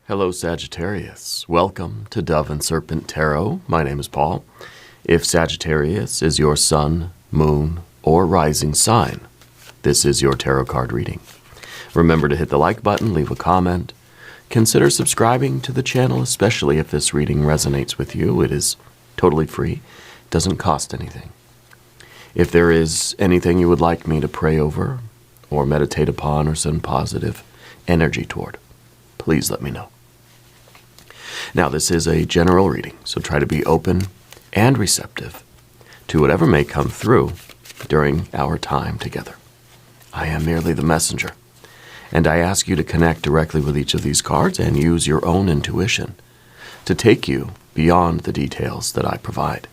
Hello, Sagittarius. Welcome to Dove and Serpent Tarot. My name is Paul. If Sagittarius is your sun, moon, or rising sign, this is your tarot card reading. Remember to hit the like button, leave a comment. Consider subscribing to the channel, especially if this reading resonates with you. It is totally free. It doesn't cost anything. If there is anything you would like me to pray over, or meditate upon, or send positive energy toward, please let me know. Now, this is a general reading, so try to be open and receptive to whatever may come through during our time together. I am merely the messenger, and I ask you to connect directly with each of these cards and use your own intuition to take you beyond the details that I provide.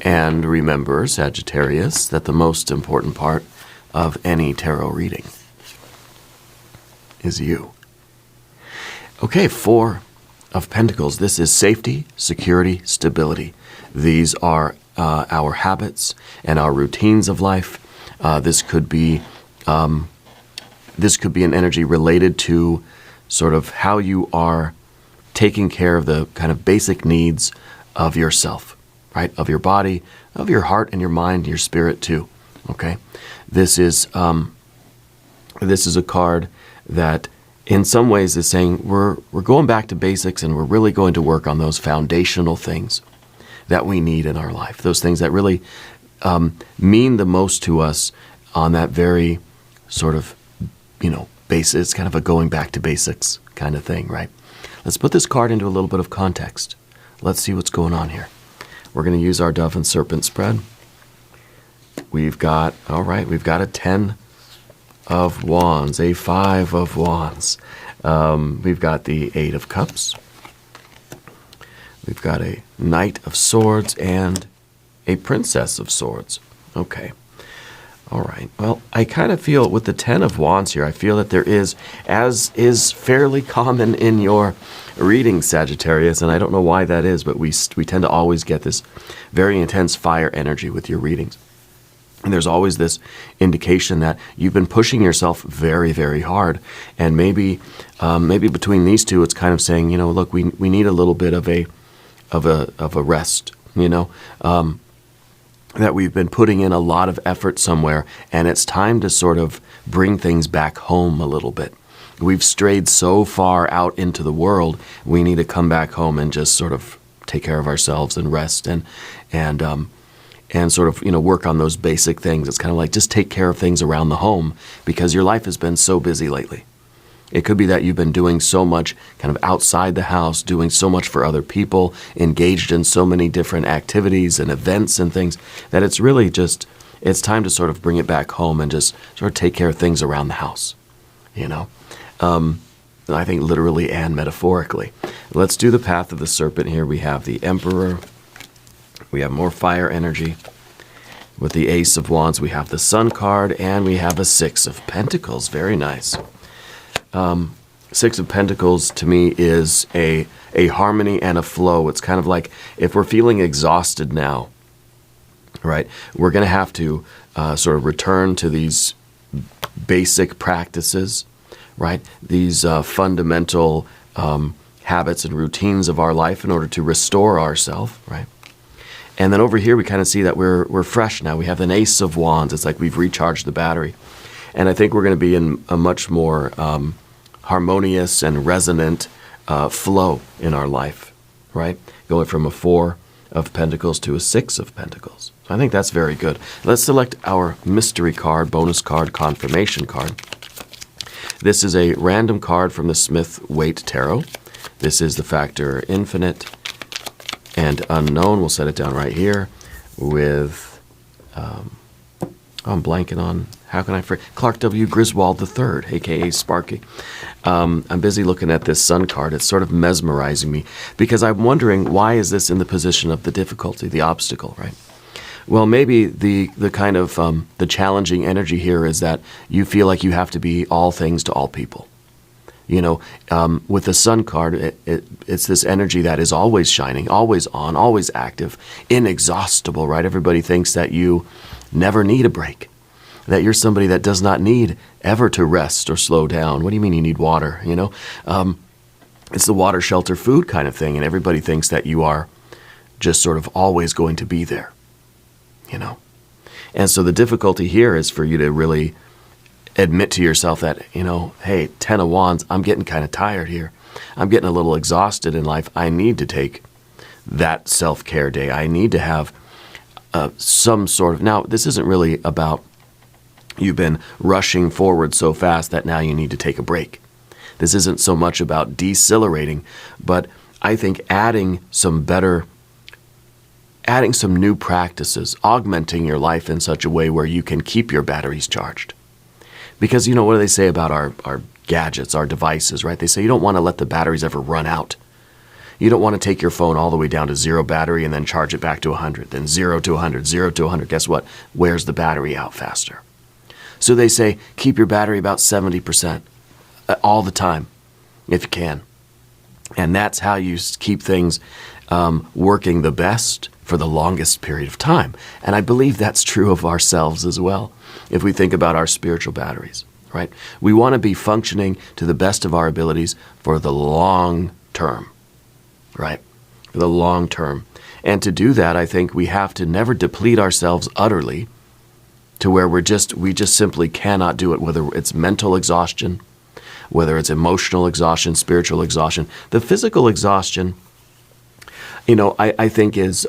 And remember, Sagittarius, that the most important part of any tarot reading is you. Okay, 4 of Pentacles. This is safety, security, stability. These are our habits and our routines of life. This could be an energy related to sort of how you are taking care of the kind of basic needs of yourself, right? Of your body, of your heart and your mind, your spirit too. Okay, this is a card that in some ways is saying we're going back to basics, and we're really going to work on those foundational things that we need in our life, those things that really mean the most to us on that very sort of, basis. It's kind of a going back to basics kind of thing, right? Let's put this card into a little bit of context. Let's see what's going on here. We're going to use our Dove and Serpent spread. We've got a 10 of Wands, a 5 of Wands. We've got the 8 of Cups. We've got a Knight of Swords and a Princess of Swords. Okay. All right. Well, I kind of feel with the 10 of Wands here, I feel that there is, as is fairly common in your reading, Sagittarius, and I don't know why that is, but we tend to always get this very intense fire energy with your readings. And there's always this indication that you've been pushing yourself very, very hard. And maybe between these two, it's kind of saying, look, we need a little bit of a rest, that we've been putting in a lot of effort somewhere, and it's time to sort of bring things back home a little bit. We've strayed so far out into the world, we need to come back home and just sort of take care of ourselves and rest and sort of, work on those basic things. It's kind of like just take care of things around the home because your life has been so busy lately. It could be that you've been doing so much kind of outside the house, doing so much for other people, engaged in so many different activities and events and things, that it's really just, it's time to sort of bring it back home and just sort of take care of things around the house, I think literally and metaphorically. Let's do the path of the serpent here. We have the Emperor. We have more fire energy. With the Ace of Wands, we have the Sun card, and we have a 6 of Pentacles. Very nice. 6 of Pentacles, to me, is a harmony and a flow. It's kind of like if we're feeling exhausted now, right, we're going to have to sort of return to these basic practices, right, these fundamental habits and routines of our life in order to restore ourselves, right? And then over here, we kind of see that we're fresh now. We have an Ace of Wands. It's like we've recharged the battery. And I think we're going to be in a much more harmonious and resonant flow in our life, right? Going from a 4 of Pentacles to a 6 of Pentacles. So I think that's very good. Let's select our mystery card, bonus card, confirmation card. This is a random card from the Smith-Waite Tarot. This is the factor infinite and unknown. We'll set it down right here with, I'm blanking on, how can I forget? Clark W. Griswold III, a.k.a. Sparky. I'm busy looking at this Sun card. It's sort of mesmerizing me because I'm wondering, why is this in the position of the difficulty, the obstacle, right? Well, maybe the kind of the challenging energy here is that you feel like you have to be all things to all people. With the Sun card, it's this energy that is always shining, always on, always active, inexhaustible, right? Everybody thinks that you never need a break, that you're somebody that does not need ever to rest or slow down. What do you mean you need water, It's the water, shelter, food kind of thing, and everybody thinks that you are just sort of always going to be there, you know. And so the difficulty here is for you to really admit to yourself that, you know, hey, 10 of Wands, I'm getting kind of tired here. I'm getting a little exhausted in life. I need to take that self-care day. I need to have some sort of... Now, this isn't really about you've been rushing forward so fast that now you need to take a break. This isn't so much about decelerating, but I think adding some new practices, augmenting your life in such a way where you can keep your batteries charged. Because, you know, what do they say about our gadgets, our devices, right? They say you don't want to let the batteries ever run out. You don't want to take your phone all the way down to 0 battery and then charge it back to 100, then 0 to 100, 0 to 100. Guess what? Wears the battery out faster. So they say keep your battery about 70% all the time, if you can. And that's how you keep things working the best for the longest period of time. And I believe that's true of ourselves as well, if we think about our spiritual batteries, right? We want to be functioning to the best of our abilities for the long term, right? For the long term. And to do that, I think we have to never deplete ourselves utterly to where we just simply cannot do it, whether it's mental exhaustion, whether it's emotional exhaustion, spiritual exhaustion. The physical exhaustion, you know, I think is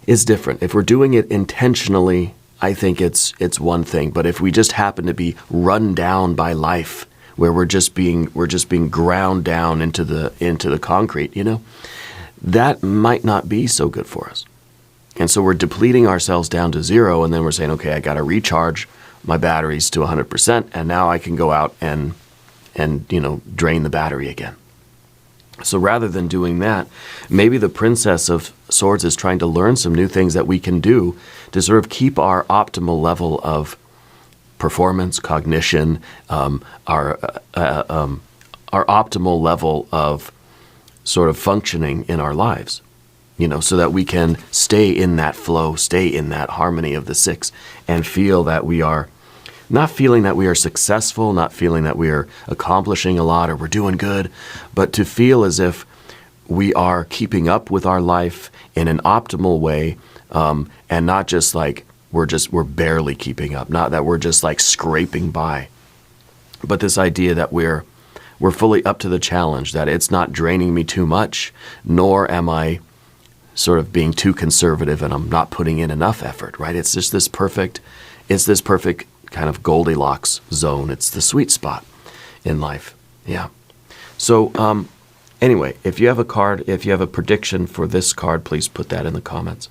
different. If we're doing it intentionally, I think it's one thing. But if we just happen to be run down by life, where we're just being ground down into the concrete, you know, that might not be so good for us. And so we're depleting ourselves down to 0, and then we're saying, okay, I got to recharge my batteries to 100%, and now I can go out and you know, drain the battery again. So rather than doing that, maybe the Princess of Swords is trying to learn some new things that we can do to sort of keep our optimal level of performance, cognition, our optimal level of sort of functioning in our lives, you know, so that we can stay in that flow, stay in that harmony of the 6, and feel that we are not feeling that we are successful, not feeling that we are accomplishing a lot or we're doing good, but to feel as if we are keeping up with our life in an optimal way, and not just like we're barely keeping up, not that we're just like scraping by, but this idea that we're fully up to the challenge, that it's not draining me too much, nor am I sort of being too conservative and I'm not putting in enough effort, right? It's just this perfect kind of Goldilocks zone. It's the sweet spot in life. Yeah. So anyway, if you have a card, if you have a prediction for this card, please put that in the comments.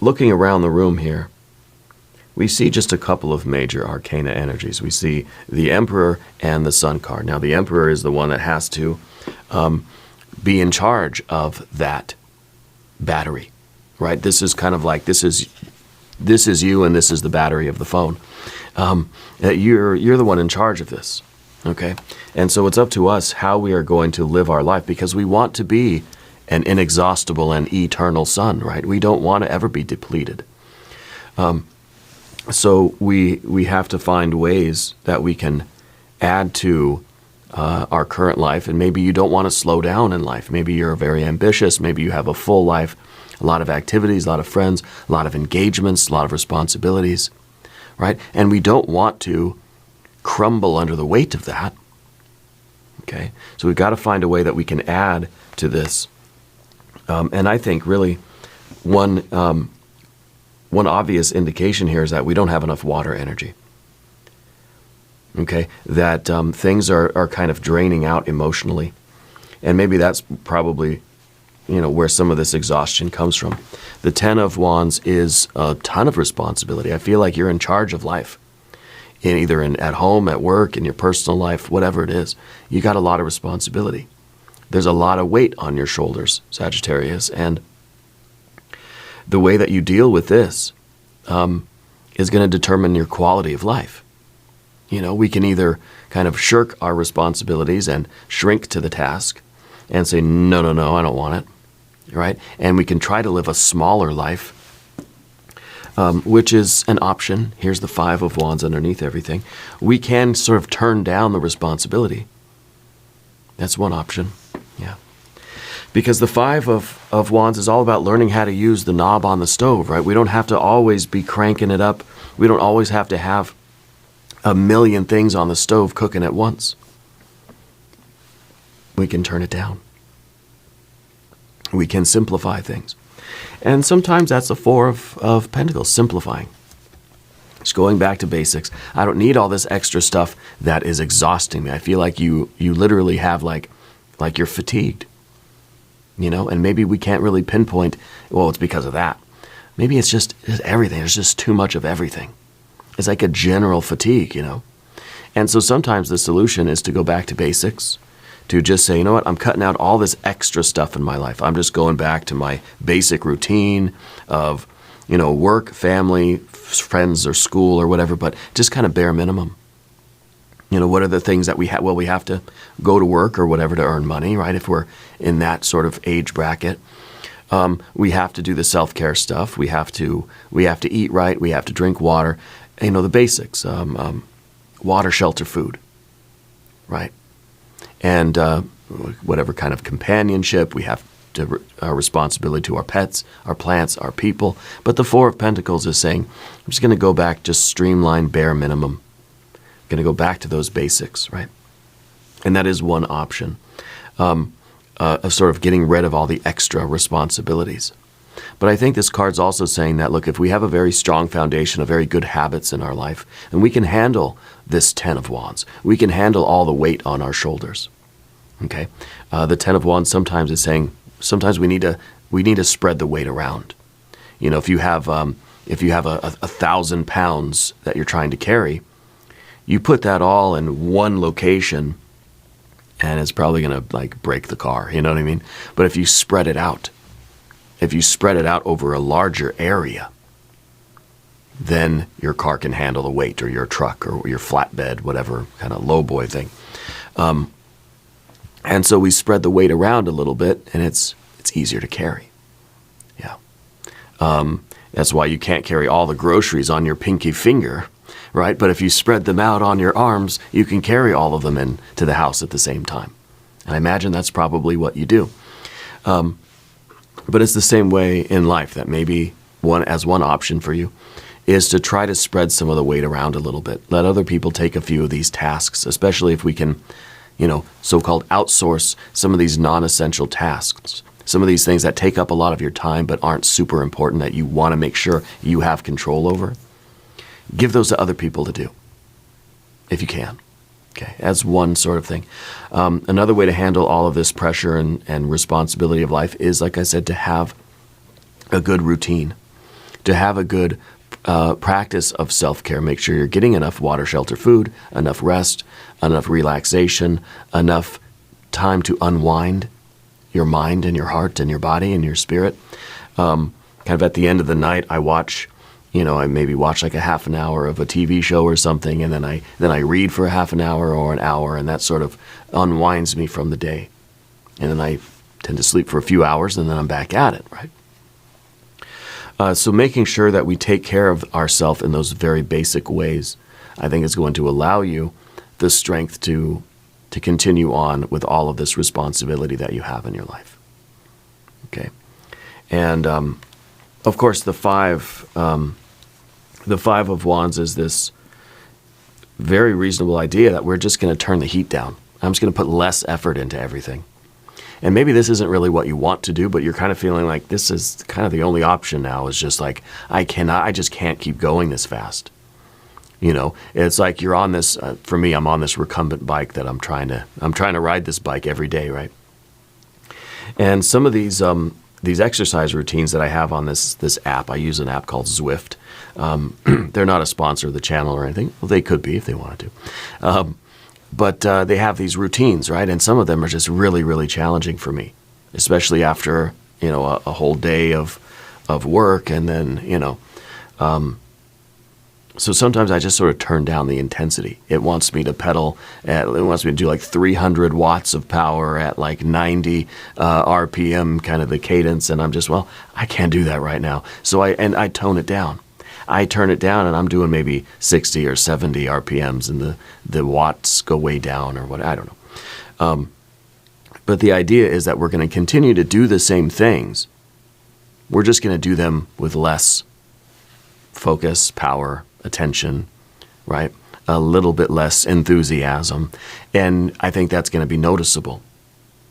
Looking around the room here, we see just a couple of major arcana energies. We see the Emperor and the Sun card. Now, the Emperor is the one that has to be in charge of that battery, right? This is kind of like, this is you and this is the battery of the phone. You're the one in charge of this, okay? And so it's up to us how we are going to live our life, because we want to be an inexhaustible and eternal sun, right? We don't want to ever be depleted. So we have to find ways that we can add to our current life. And maybe you don't want to slow down in life. Maybe you're very ambitious. Maybe you have a full life, a lot of activities, a lot of friends, a lot of engagements, a lot of responsibilities, right? And we don't want to crumble under the weight of that, okay? So we've got to find a way that we can add to this. And I think really one obvious indication here is that we don't have enough water energy. Okay, that things are kind of draining out emotionally. And maybe that's probably, you know, where some of this exhaustion comes from. The 10 of Wands is a ton of responsibility. I feel like you're in charge of life. At home, at work, in your personal life, whatever it is. You got a lot of responsibility. There's a lot of weight on your shoulders, Sagittarius. And the way that you deal with this is going to determine your quality of life. You know, we can either kind of shirk our responsibilities and shrink to the task and say, no, I don't want it, right? And we can try to live a smaller life. which is an option. Here's the Five of Wands underneath everything. We can sort of turn down the responsibility. That's one option. Yeah. Because the Five of Wands is all about learning how to use the knob on the stove, right? We don't have to always be cranking it up. We don't always have to have a million things on the stove cooking at once. We can turn it down. We can simplify things. And sometimes that's the Four of Pentacles, simplifying. Just going back to basics. I don't need all this extra stuff that is exhausting me. I feel like you literally have like you're fatigued. You know, and maybe we can't really pinpoint, well, it's because of that. Maybe it's just everything. There's just too much of everything. It's like a general fatigue, you know. And so sometimes the solution is to go back to basics, to just say, you know what, I'm cutting out all this extra stuff in my life. I'm just going back to my basic routine of, you know, work, family, friends, or school or whatever, but just kind of bare minimum. You know, what are the things that we have? Well, we have to go to work or whatever to earn money, right? If we're in that sort of age bracket. We have to do the self-care stuff. We have to eat right. We have to drink water. You know, the basics. Water, shelter, food, right? And whatever kind of companionship. We have to, our responsibility to our pets, our plants, our people. But the Four of Pentacles is saying, I'm just going to go back, just streamline, bare minimum. Going to go back to those basics, right? And that is one option of sort of getting rid of all the extra responsibilities. But I think this card's also saying that, look, if we have a very strong foundation of very good habits in our life, then we can handle this Ten of Wands. We can handle all the weight on our shoulders, okay? The Ten of Wands sometimes is saying, sometimes we need to spread the weight around. You know, if you have a 1,000 pounds that you're trying to carry, you put that all in one location and it's probably going to like break the car, you know what I mean? But if you spread it out over a larger area, then your car can handle the weight, or your truck or your flatbed, whatever kind of lowboy thing. And so we spread the weight around a little bit and it's easier to carry. Yeah. That's why you can't carry all the groceries on your pinky finger, right? But if you spread them out on your arms, you can carry all of them into the house at the same time. And I imagine that's probably what you do. But it's the same way in life, that maybe one option for you is to try to spread some of the weight around a little bit. Let other people take a few of these tasks, especially if we can, you know, so-called outsource some of these non-essential tasks. Some of these things that take up a lot of your time but aren't super important, that you want to make sure you have control over. Give those to other people to do, if you can. Okay, that's one sort of thing. Another way to handle all of this pressure and responsibility of life is, like I said, to have a good routine, to have a good practice of self-care. Make sure you're getting enough water, shelter, food, enough rest, enough relaxation, enough time to unwind your mind and your heart and your body and your spirit. Kind of at the end of the night, I maybe watch like a half an hour of a TV show or something, and then I read for a half an hour or an hour, and that sort of unwinds me from the day. And then I tend to sleep for a few hours, and then I'm back at it, right? So making sure that we take care of ourselves in those very basic ways, I think is going to allow you the strength to continue on with all of this responsibility that you have in your life. Okay, and of course the Five of Wands is this very reasonable idea that we're just going to turn the heat down. I'm just going to put less effort into everything. And maybe this isn't really what you want to do, but you're kind of feeling like this is kind of the only option now, is just like, I just can't keep going this fast. You know, it's like you're on this, for me, I'm on this recumbent bike that I'm trying to ride this bike every day, right? And some of these exercise routines that I have on this app, I use an app called Zwift. They're not a sponsor of the channel or anything. Well, they could be if they wanted to. But they have these routines, right? And some of them are just really, really challenging for me, especially after, you know, a whole day of work. And then, you know, so sometimes I just sort of turn down the intensity. It wants me to it wants me to do like 300 watts of power at like 90 RPM, kind of the cadence. And I'm just, well, I can't do that right now. So I tone it down. I turn it down and I'm doing maybe 60 or 70 RPMs and the watts go way down or what, I don't know. But the idea is that we're going to continue to do the same things. We're just going to do them with less focus, power, attention, right? A little bit less enthusiasm. And I think that's going to be noticeable,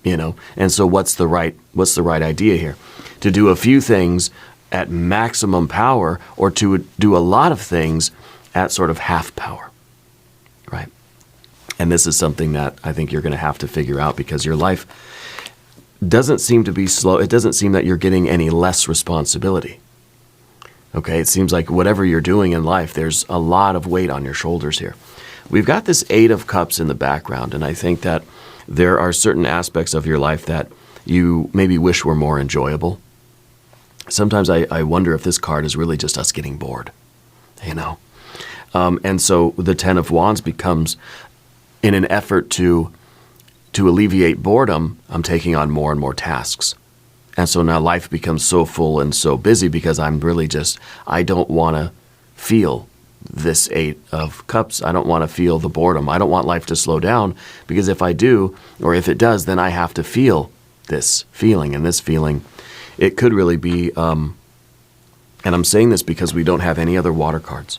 And so what's the right idea here? To do a few things at maximum power, or to do a lot of things at sort of half power, right? And this is something that I think you're going to have to figure out, because your life doesn't seem to be slow. It doesn't seem that you're getting any less responsibility. Okay, it seems like whatever you're doing in life, there's a lot of weight on your shoulders here. We've got this 8 of Cups in the background, and I think that there are certain aspects of your life that you maybe wish were more enjoyable. Sometimes I wonder if this card is really just us getting bored, And so the 10 of Wands becomes, in an effort to alleviate boredom, I'm taking on more and more tasks. And so now life becomes so full and so busy because I'm really I don't want to feel this 8 of Cups. I don't want to feel the boredom. I don't want life to slow down, because if I do, or if it does, then I have to feel this feeling. And this feeling, it could really be, and I'm saying this because we don't have any other water cards.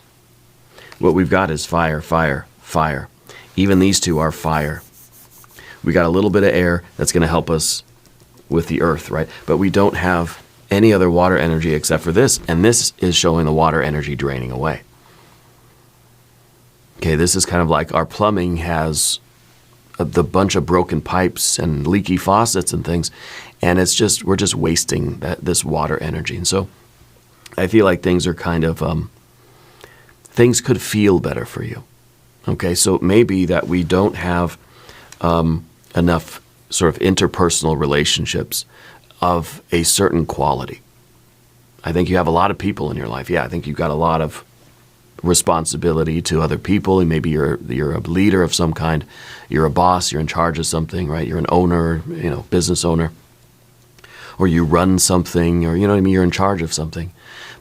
What we've got is fire, fire, fire. Even these two are fire. We got a little bit of air that's going to help us with the earth, right? But we don't have any other water energy except for this, and this is showing the water energy draining away. Okay, this is kind of like our plumbing has the bunch of broken pipes and leaky faucets and things, and we're just wasting this water energy. And so I feel like things are kind of, things could feel better for you. Okay, so it may be that we don't have enough sort of interpersonal relationships of a certain quality. I think you have a lot of people in your life. Yeah, I think you've got a lot of responsibility to other people, and maybe you're a leader of some kind. You're a boss. You're in charge of something, right? You're an owner, business owner, or you run something, or you're in charge of something.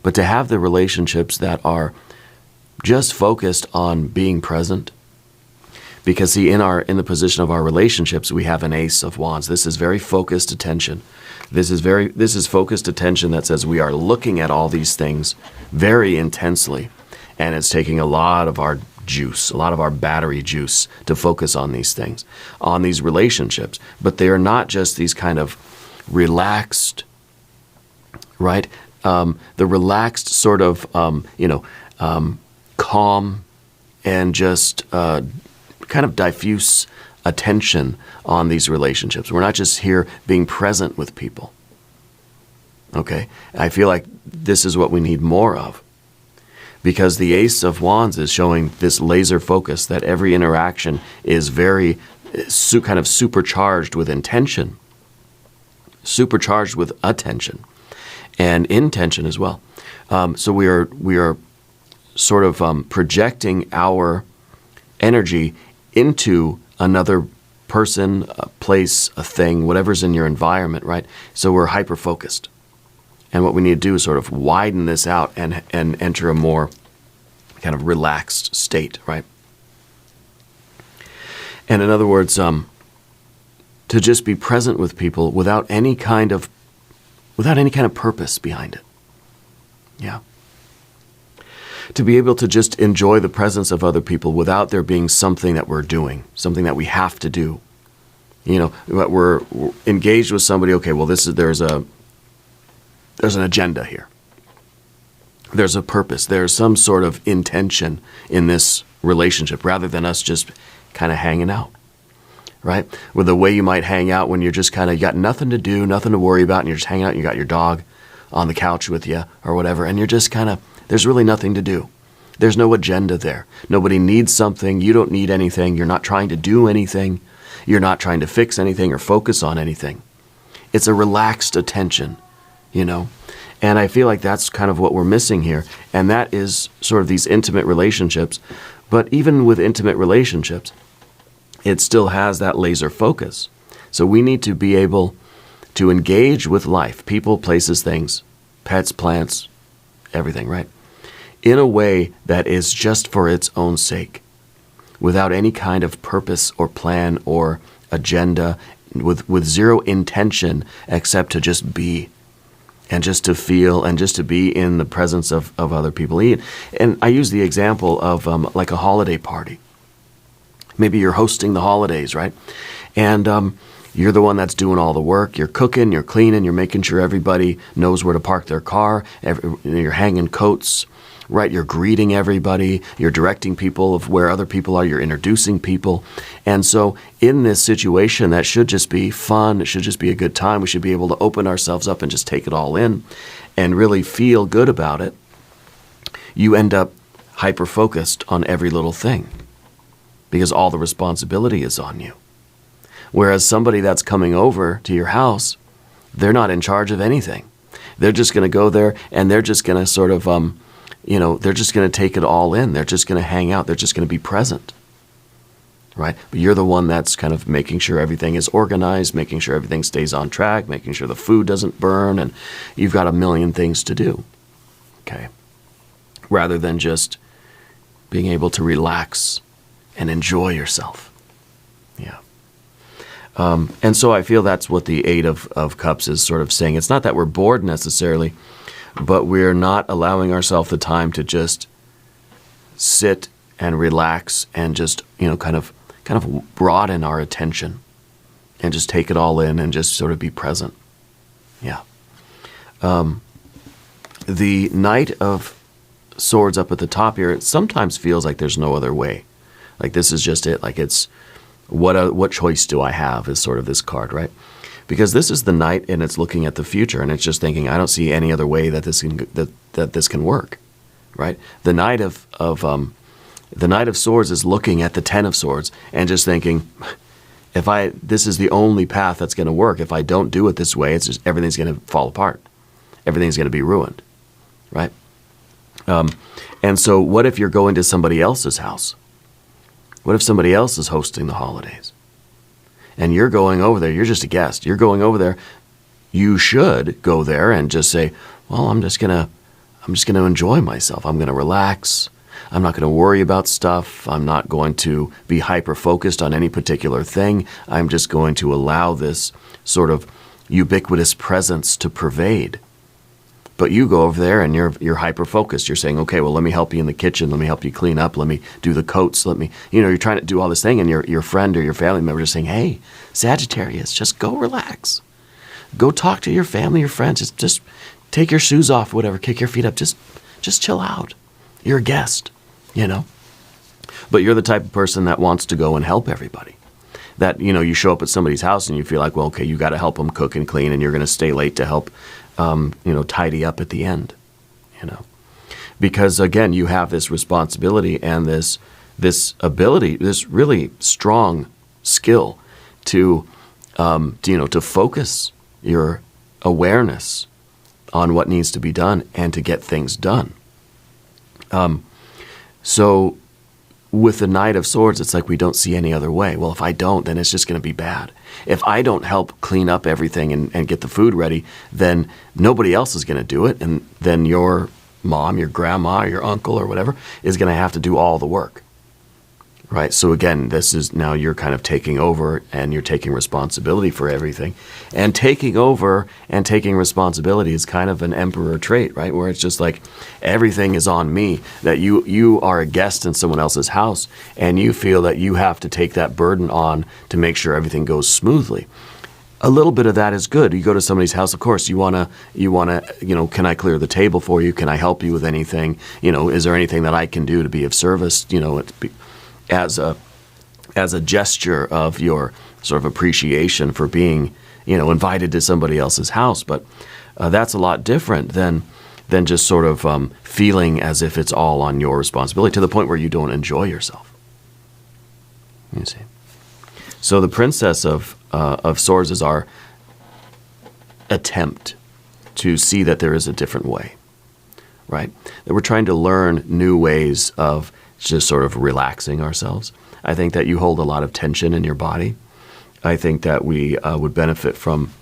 But to have the relationships that are just focused on being present, because see, in the position of our relationships, we have an Ace of Wands. This is very focused attention. This is focused attention that says we are looking at all these things very intensely, and it's taking a lot of our juice, a lot of our battery juice to focus on these things, on these relationships. But they are not just these kind of relaxed, right? The relaxed sort of, calm and just kind of diffuse attention on these relationships. We're not just here being present with people. Okay? I feel like this is what we need more of, because the Ace of Wands is showing this laser focus that every interaction is very kind of supercharged with intention, supercharged with attention, and intention as well. So we are sort of projecting our energy into another person, a place, a thing, whatever's in your environment, right? So we're hyper-focused. And what we need to do is sort of widen this out and enter a more kind of relaxed state, right? And in other words, to just be present with people without any kind of purpose behind it. Yeah. To be able to just enjoy the presence of other people without there being something that we're doing, something that we have to do. We're engaged with somebody. Okay, well, there's an agenda here. There's a purpose. There's some sort of intention in this relationship, rather than us just kind of hanging out, right? With the way you might hang out when you're just kind of, you got nothing to do, nothing to worry about, and you're just hanging out, and you got your dog on the couch with you or whatever, and you're just kind of, there's really nothing to do. There's no agenda there. Nobody needs something. You don't need anything. You're not trying to do anything. You're not trying to fix anything or focus on anything. It's a relaxed attention, And I feel like that's kind of what we're missing here. And that is sort of these intimate relationships. But even with intimate relationships, it still has that laser focus. So we need to be able to engage with life, people, places, things, pets, plants, everything, right? in a way that is just for its own sake, without any kind of purpose or plan or agenda, with zero intention except to just be, and just to feel, and just to be in the presence of other people. And I use the example of like a holiday party. Maybe you're hosting the holidays, right? And you're the one that's doing all the work. You're cooking, you're cleaning, you're making sure everybody knows where to park their car. You're hanging coats, right? You're greeting everybody. You're directing people of where other people are. You're introducing people. And so in this situation, that should just be fun. It should just be a good time. We should be able to open ourselves up and just take it all in and really feel good about it. You end up hyper-focused on every little thing because all the responsibility is on you. Whereas somebody that's coming over to your house, they're not in charge of anything. They're just going to go there and they're just going to sort of, they're just going to take it all in. They're just going to hang out. They're just going to be present, right? But you're the one that's kind of making sure everything is organized, making sure everything stays on track, making sure the food doesn't burn, and you've got a million things to do, okay? Rather than just being able to relax and enjoy yourself. Yeah. And so I feel that's what the Eight of Cups is sort of saying. It's not that we're bored necessarily, but we're not allowing ourselves the time to just sit and relax and just, kind of broaden our attention and just take it all in and just sort of be present. Yeah. The Knight of Swords up at the top here, it sometimes feels like there's no other way. Like this is just it. Like it's, what choice do I have is sort of this card, right? Because this is the Knight and it's looking at the future and it's just thinking, I don't see any other way that this can that this can work, right? The Knight of Swords is looking at the Ten of Swords and just thinking, this is the only path that's going to work. If I don't do it this way, it's just everything's going to fall apart. Everything's going to be ruined, right? And so what if you're going to somebody else's house? What if somebody else is hosting the holidays? And you're going over there, you're just a guest. You're going over there. You should go there and just say, well, I'm just gonna enjoy myself. I'm gonna relax. I'm not gonna worry about stuff. I'm not going to be hyper-focused on any particular thing. I'm just going to allow this sort of ubiquitous presence to pervade. But you go over there and you're hyper-focused. You're saying, okay, well, let me help you in the kitchen. Let me help you clean up. Let me do the coats. You're trying to do all this thing, and your friend or your family member is saying, hey, Sagittarius, just go relax. Go talk to your family, your friends. Just take your shoes off, whatever. Kick your feet up. Just chill out. You're a guest, But you're the type of person that wants to go and help everybody. That, you show up at somebody's house and you feel like, well, okay, you got to help them cook and clean, and you're going to stay late to help tidy up at the end, because again, you have this responsibility and this ability, this really strong skill to focus your awareness on what needs to be done and to get things done. So with the Knight of Swords, it's like we don't see any other way. Well, if I don't, then it's just going to be bad. If I don't help clean up everything and get the food ready, then nobody else is going to do it. And then your mom, your grandma, your uncle or whatever is going to have to do all the work. Right? So again, this is now you're kind of taking over and you're taking responsibility for everything. And taking over and taking responsibility is kind of an emperor trait, right? Where it's just like everything is on me, that you are a guest in someone else's house and you feel that you have to take that burden on to make sure everything goes smoothly. A little bit of that is good. You go to somebody's house, of course, you wanna, can I clear the table for you? Can I help you with anything? Is there anything that I can do to be of service? As a gesture of your sort of appreciation for being, invited to somebody else's house. But that's a lot different than just sort of feeling as if it's all on your responsibility to the point where you don't enjoy yourself. You see. So the Princess of Swords is our attempt to see that there is a different way, right? That we're trying to learn new ways of just sort of relaxing ourselves. I think that you hold a lot of tension in your body. I think that we would benefit from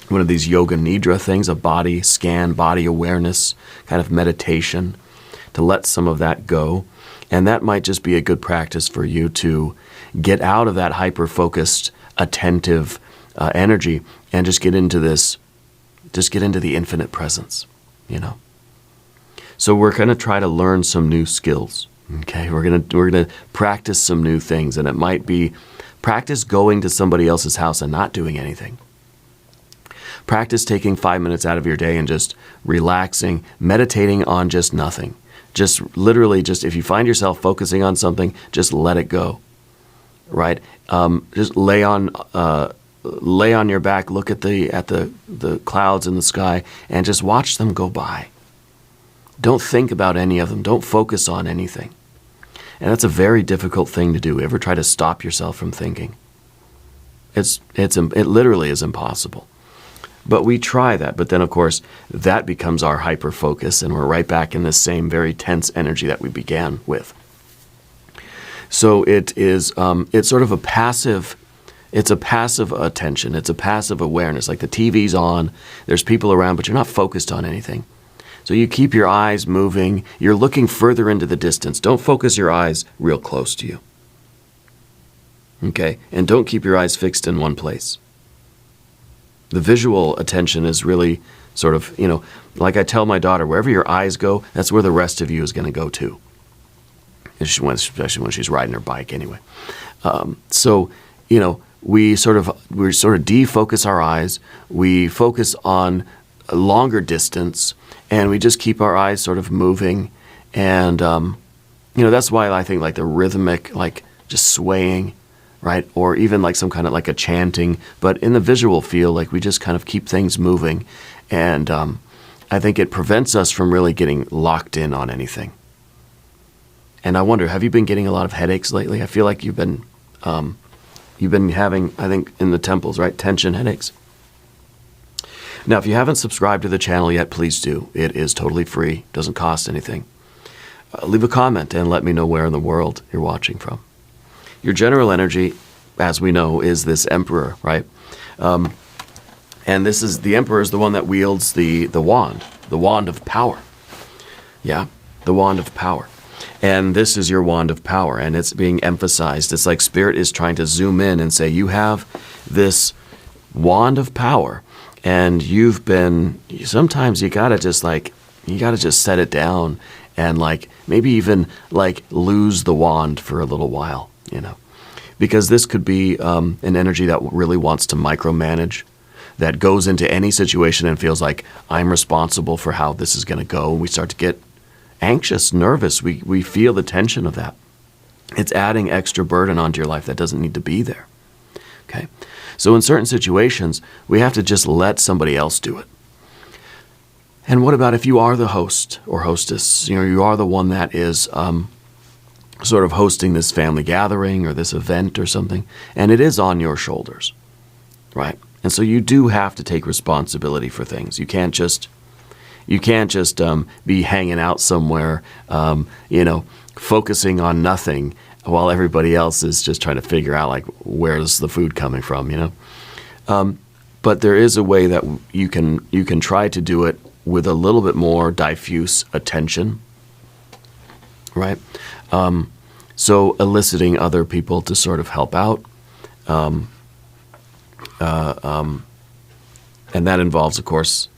one of these yoga nidra things, a body scan, body awareness, kind of meditation, to let some of that go. And that might just be a good practice for you to get out of that hyper-focused, attentive energy and just get into the infinite presence, you know. So we're going to try to learn some new skills. Okay, we're gonna practice some new things, and it might be practice going to somebody else's house and not doing anything. Practice taking 5 minutes out of your day and just relaxing, meditating on just nothing. Just literally, just if you find yourself focusing on something, just let it go. Right? Just lay on your back, look at the clouds in the sky, and just watch them go by. Don't think about any of them. Don't focus on anything. And that's a very difficult thing to do. Ever try to stop yourself from thinking? It literally is impossible. But we try that. But then, of course, that becomes our hyper-focus, and we're right back in this same very tense energy that we began with. So it's sort of a passive. It's a passive attention. It's a passive awareness. Like the TV's on, there's people around, but you're not focused on anything. So you keep your eyes moving. You're looking further into the distance. Don't focus your eyes real close to you. Okay? And don't keep your eyes fixed in one place. The visual attention is really sort of, you know, like I tell my daughter, wherever your eyes go, that's where the rest of you is going to go too. Especially when she's riding her bike anyway. So, you know, we sort of defocus our eyes. We focus on a longer distance, and we just keep our eyes sort of moving. And, you know, that's why I think like the rhythmic, like just swaying, right? Or even like some kind of like a chanting, but in the visual field, like we just kind of keep things moving. And I think it prevents us from really getting locked in on anything. And I wonder, have you been getting a lot of headaches lately? I feel like you've been having, I think, in the temples, right? Tension headaches. Now, if you haven't subscribed to the channel yet, please do. It is totally free. Doesn't cost anything. Leave a comment and let me know where in the world you're watching from. Your general energy, as we know, is this emperor, right? And this is the emperor is the one that wields the wand of power. Yeah, the wand of power. And this is your wand of power, and it's being emphasized. It's like Spirit is trying to zoom in and say, you have this wand of power, and sometimes you gotta just set it down and like maybe even like lose the wand for a little while, you know, because this could be an energy that really wants to micromanage, that goes into any situation and feels like I'm responsible for how this is going to go. We start to get anxious, nervous. We feel the tension of that. It's adding extra burden onto your life that doesn't need to be there. Okay? So in certain situations, we have to just let somebody else do it. And what about if you are the host or hostess? You know, you are the one that is sort of hosting this family gathering or this event or something, and it is on your shoulders, right? And so you do have to take responsibility for things. You can't just be hanging out somewhere, you know, focusing on nothing while everybody else is just trying to figure out like where's the food coming from, you know. But there is a way that you can try to do it with a little bit more diffuse attention, right? So eliciting other people to sort of help out. And that involves, of course,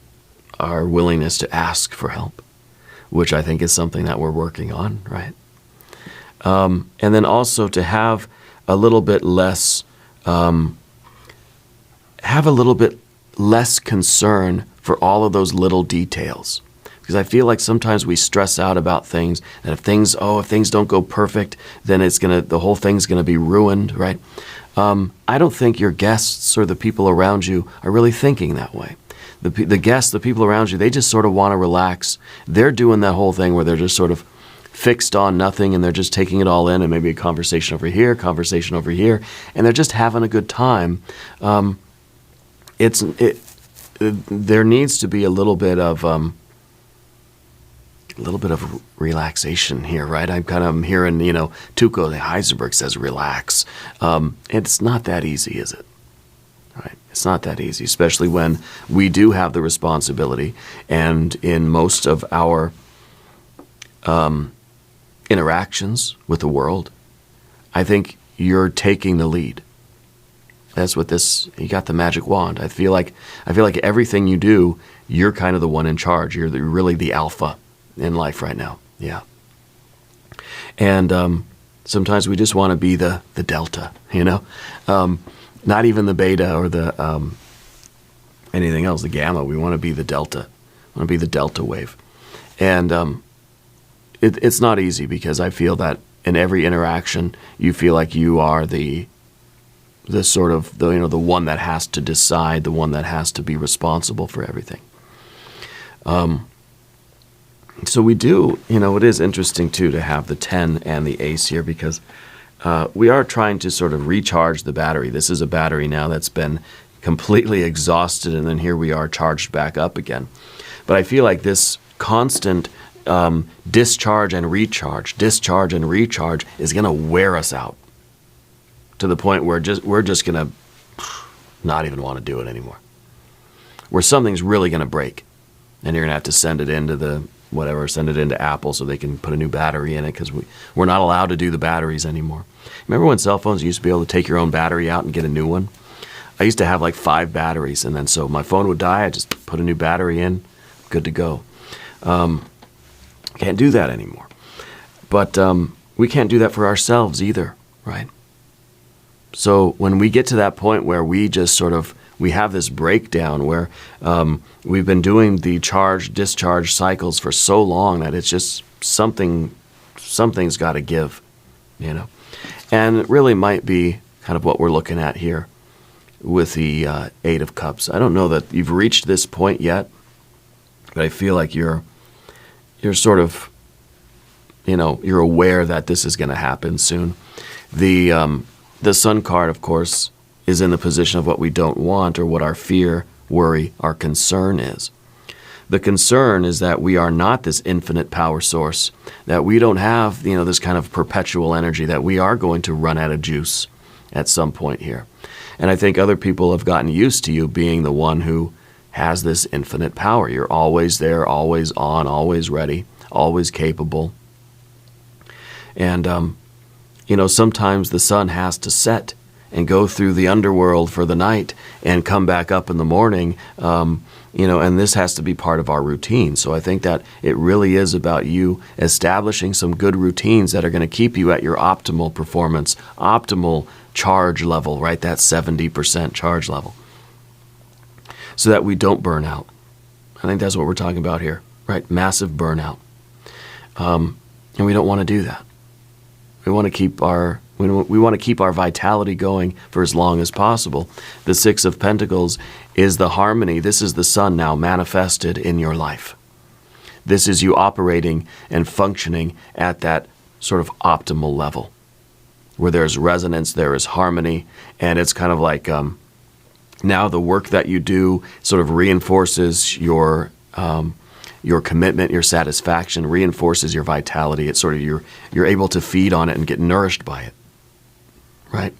our willingness to ask for help, which I think is something that we're working on, right? And then also to have a little bit less concern for all of those little details. Because I feel like sometimes we stress out about things, and if things don't go perfect, then the whole thing's gonna be ruined, right? I don't think your guests or the people around you are really thinking that way. The guests, the people around you, they just sort of want to relax. They're doing that whole thing where they're just sort of fixed on nothing, and they're just taking it all in, and maybe a conversation over here, and they're just having a good time. There needs to be a little bit of relaxation here, right? I'm hearing, you know, Tuco Heisenberg says relax. It's not that easy, is it? Right? It's not that easy, especially when we do have the responsibility, and in most of our interactions with the world, I think you're taking the lead. That's what this, you got the magic wand. I feel like everything you do, you're kind of the one in charge. You're really the alpha in life right now. Yeah. And sometimes we just want to be the delta, you know? Not even the beta or the anything else, the gamma. We want to be the delta. We want to be the delta wave. And it's not easy, because I feel that in every interaction, you feel like you are the sort of, the one that has to decide, the one that has to be responsible for everything. So we do, it is interesting too to have the 10 and the ace here, because we are trying to sort of recharge the battery. This is a battery now that's been completely exhausted, and then here we are charged back up again. But I feel like this constant discharge and recharge is going to wear us out to the point where we're just going to not even want to do it anymore. Where something's really going to break, and you're going to have to send it into send it into Apple so they can put a new battery in it, because we're not allowed to do the batteries anymore. Remember when cell phones used to be able to take your own battery out and get a new one? I used to have like 5 batteries, and then so my phone would die, I just put a new battery in, good to go. Can't do that anymore. But we can't do that for ourselves either, right? So when we get to that point where we just sort of, we have this breakdown where we've been doing the charge-discharge cycles for so long that it's just something's got to give, And it really might be kind of what we're looking at here with the 8 of Cups. I don't know that you've reached this point yet, but I feel like you're sort of, you're aware that this is going to happen soon. The Sun card, of course, is in the position of what we don't want, or what our fear, worry, our concern is. The concern is that we are not this infinite power source, that we don't have, this kind of perpetual energy, that we are going to run out of juice at some point here. And I think other people have gotten used to you being the one who has this infinite power. You're always there, always on, always ready, always capable. And, sometimes the sun has to set and go through the underworld for the night and come back up in the morning, and this has to be part of our routine. So I think that it really is about you establishing some good routines that are going to keep you at your optimal performance, optimal charge level, right? That 70% charge level, so that we don't burn out. I think that's what we're talking about here, right? Massive burnout. And we don't want to do that. We want to keep our vitality going for as long as possible. The 6 of Pentacles is the harmony. This is the sun now manifested in your life. This is you operating and functioning at that sort of optimal level, where there's resonance, there is harmony, and it's kind of like now the work that you do sort of reinforces your commitment, your satisfaction, reinforces your vitality. It's sort of you're able to feed on it and get nourished by it, right?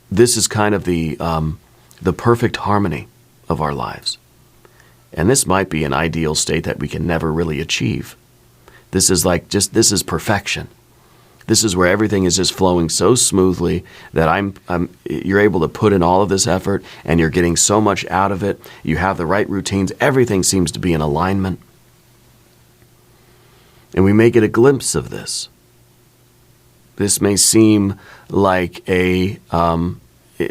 This is kind of the perfect harmony of our lives, and this might be an ideal state that we can never really achieve. This is this is perfection. This is where everything is just flowing so smoothly that you're able to put in all of this effort and you're getting so much out of it. You have the right routines. Everything seems to be in alignment. And we may get a glimpse of this. This may seem like it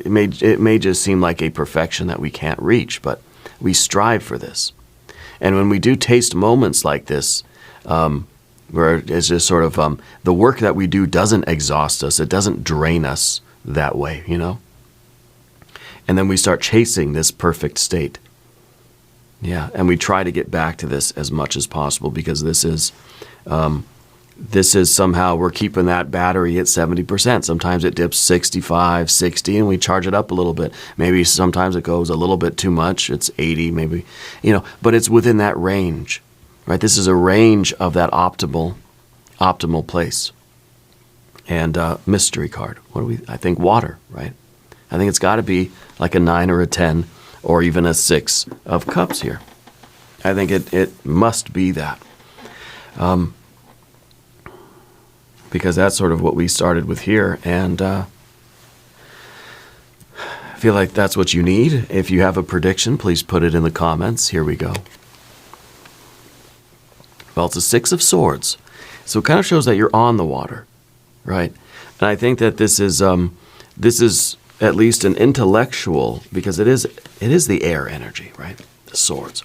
may just seem like a perfection that we can't reach, but we strive for this. And when we do taste moments like this, where it's just sort of the work that we do doesn't exhaust us. It doesn't drain us that way, And then we start chasing this perfect state. Yeah, and we try to get back to this as much as possible, because this is somehow we're keeping that battery at 70%. Sometimes it dips 65, 60, and we charge it up a little bit. Maybe sometimes it goes a little bit too much. It's 80, maybe, but it's within that range. Right, this is a range of that optimal place. And mystery card. I think water, right? I think it's got to be like a 9 or a 10 or even a 6 of Cups here. I think it must be that. Because that's sort of what we started with here. And I feel like that's what you need. If you have a prediction, please put it in the comments. Here we go. Well, it's a Six of Swords. So it kind of shows that you're on the water, right? And I think that this is at least an intellectual, because it is the air energy, right? The swords.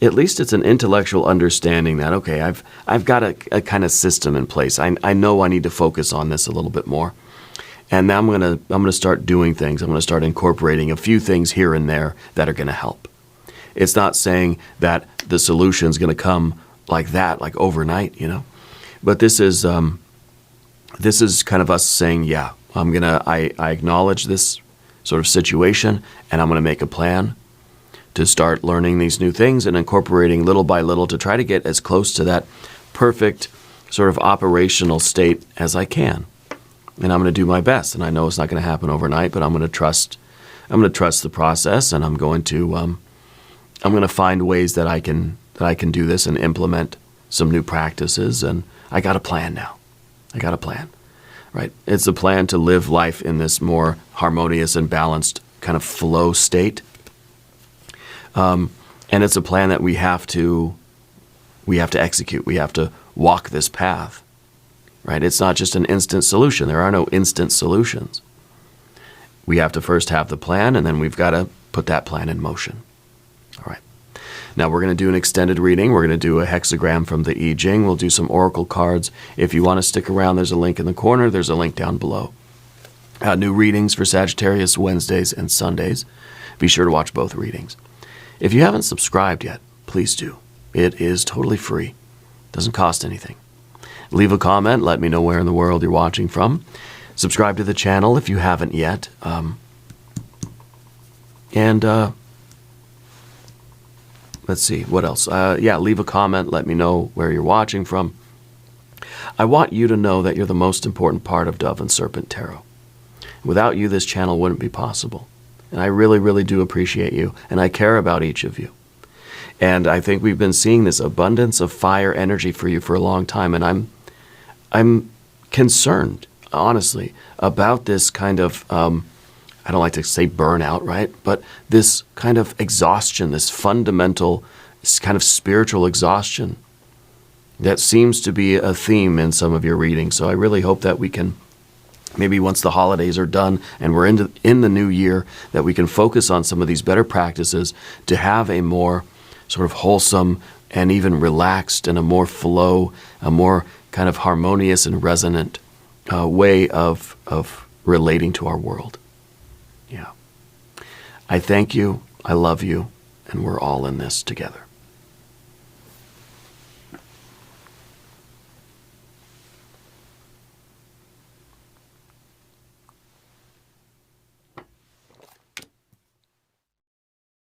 At least it's an intellectual understanding that, okay, I've got a kind of system in place. I know I need to focus on this a little bit more. And now I'm gonna start doing things. I'm gonna start incorporating a few things here and there that are gonna help. It's not saying that the solution's gonna come like that, like overnight, you know. But this is kind of us saying, yeah, I acknowledge this sort of situation, and I'm gonna make a plan to start learning these new things and incorporating little by little to try to get as close to that perfect sort of operational state as I can. And I'm going to do my best. And I know it's not going to happen overnight, but I'm going to trust the process, and I'm going to find ways that I can do this and implement some new practices. And I got a plan now. I got a plan, right? It's a plan to live life in this more harmonious and balanced kind of flow state. And it's a plan that we have to execute. We have to walk this path, right? It's not just an instant solution. There are no instant solutions. We have to first have the plan, and then we've got to put that plan in motion. All right. Now we're going to do an extended reading. We're going to do a hexagram from the I Ching. We'll do some oracle cards. If you want to stick around, there's a link in the corner. There's a link down below. New readings for Sagittarius Wednesdays and Sundays. Be sure to watch both readings. If you haven't subscribed yet, please do. It is totally free. Doesn't cost anything. Leave a comment. Let me know where in the world you're watching from. Subscribe to the channel if you haven't yet. Let's see, what else? Leave a comment. Let me know where you're watching from. I want you to know that you're the most important part of Dove and Serpent Tarot. Without you, this channel wouldn't be possible. And I really, really do appreciate you, and I care about each of you. And I think we've been seeing this abundance of fire energy for you for a long time, and I'm concerned, honestly, about this kind of, I don't like to say burnout, right? But this kind of exhaustion, this fundamental, this kind of spiritual exhaustion that seems to be a theme in some of your readings. So I really hope that we can, maybe once the holidays are done and we're in the new year, that we can focus on some of these better practices to have a more sort of wholesome and even relaxed and a more flow, a more kind of harmonious and resonant way of relating to our world. Yeah. I thank you, I love you, and we're all in this together.